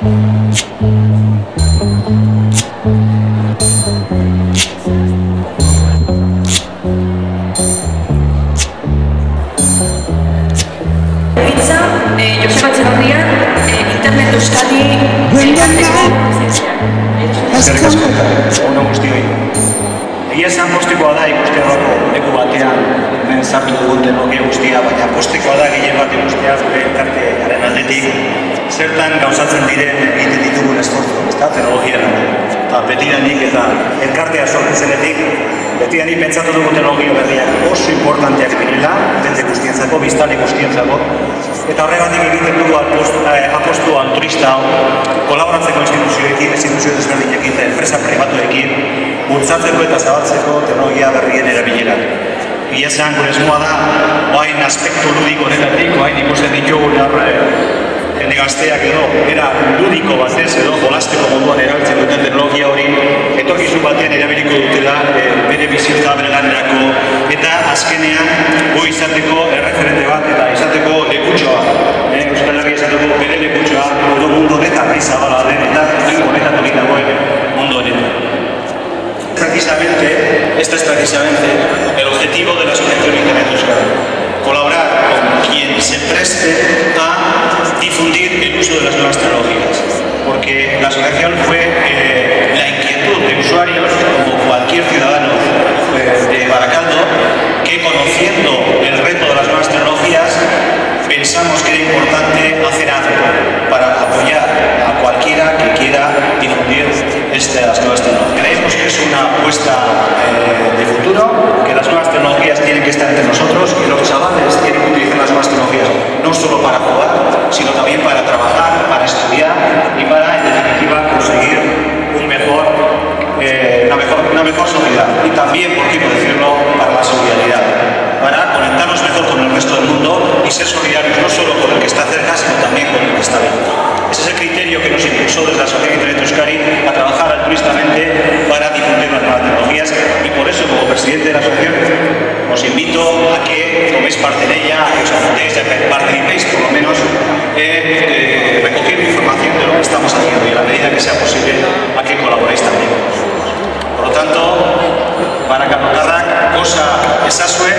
Joseba Etxebarria, Internet Euskadi Eskerrik asko, egun on guztioi. Egia esan postikoa da ikustea dago leku batean hemen sartu dugun teknologia guztia, baina postikoa da gehien bat ikustea gure elkartearen aldetik zertan gauzatzen diren egiten ditugun esfortzu, ezta teknologian. Eta betidanik eta elkartea sortzen zenetik, betidanik pentsatu dugu teknologia berriak oso importanteak direla, jende guztientzako, biztanle guztientzako, eta horregatik egiten dugu apostu altruista hau, kolaboratzeko instituzioekin, instituzio desberdinekin eta enpresa pribatuekin, bultzatzeko eta zabaltzeko teknologia berrien erabilera. Egia esan, gure esmoa da, oain aspektu ludiko honetatik, oain ikusten ditugun jende gazteak edo, era ludiko batez edo, jolasteko moduan erabiltzen duten teknologia hori, etorkizun batean erabiliko dutela bere bizitza, bere lanerako, eta azkenean gu izateko erreferente bat eta izateko lekutxoa. Euskal Herria izateko bere lekutxoa, mundu honetan nahi zabala den eta honetan hori dagoen mundu honetan. Este es precisamente el objetivo de la Asociación Internet Euskadi. Colaborar con quien se preste a difundir el uso de las nuevas tecnologías. Porque la asociación fue la inquietud de usuarios, como cualquier ciudadano de Baracaldo, que conociendo el reto de las nuevas tecnologías, pensamos que era importante hacer algo para apoyar a cualquiera que quiera difundir estas nuevas tecnologías. Creemos que es una apuesta de futuro, que las nuevas tecnologías tienen que estar entre nosotros, que los chavales tienen que utilizar las nuevas tecnologías no solo para jugar, sino también para trabajar, para estudiar y para, en definitiva, conseguir una mejor sociedad. Y también, por qué no decirlo, para la solidaridad, para conectarnos mejor con el resto del mundo y ser solidarios no solo con el que está cerca, sino también con el que está lejos. Ese es el criterio que nos impulsó desde la Asociación Internet Euskadi a trabajar altruistamente para difundir las nuevas tecnologías, y por eso, como presidente de la asociación, os invito a que toméis parte en ella, a que os apuntéis, a que participéis por lo menos recogiendo información de lo que estamos haciendo y a la medida que sea posible a que colaboréis también con nosotros. Por lo tanto, Baracaldo Tarrak, cosa esazue,